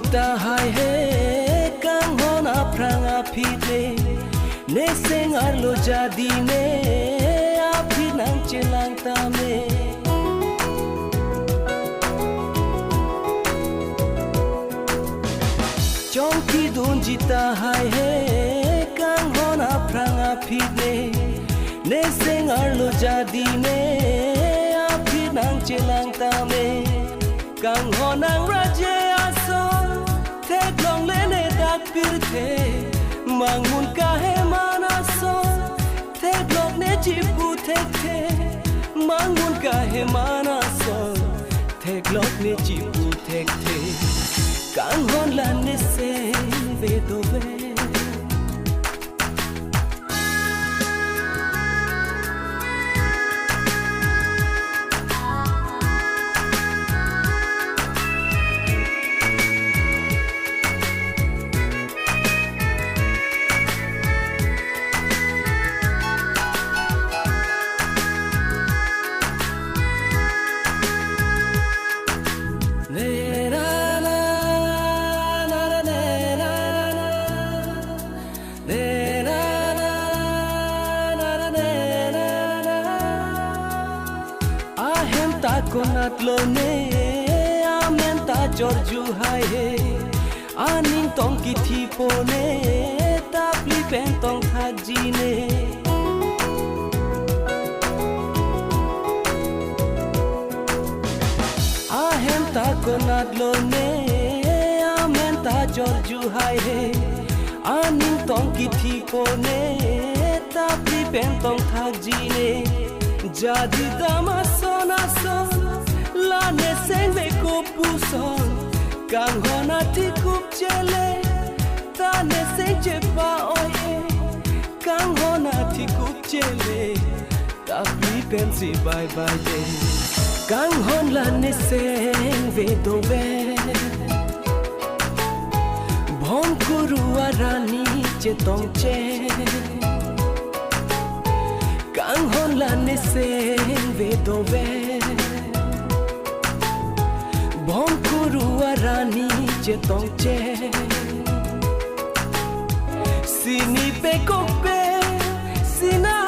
jita hai he kang hona pranga phide ne sengar lo jadi ne api nang chelang tame chongki dun jita hai he kang hona pranga phide ne sengar lo jadi ne api nang chelang tame kang honang raje aso thek long le ne dak pirthe mangun kahe manaso thek long ne chipu thek the mangun kahe manaso thek long ne chipu thek the kang hon lan ne se ve do ve konat lo ne amen ta jorju hai he aning tong ki thi po ne ta pli pen tong thak ji ne ahem ta konat lo ne amen ta jorju hai he aning tong ki thi po ne ta pli pen tong thak ji ne jadi dama sona son la ne seng ve ko puson kang hona ti kup chele ta ne seng che pa oye kang hona ti kup chele ta pli pensi bye bye de kang hon la ne seng ve do ve bhom kuru arani che tong che kang hon la ne seng ve do ve bom kuru arani che tong che sini pe ko pe sina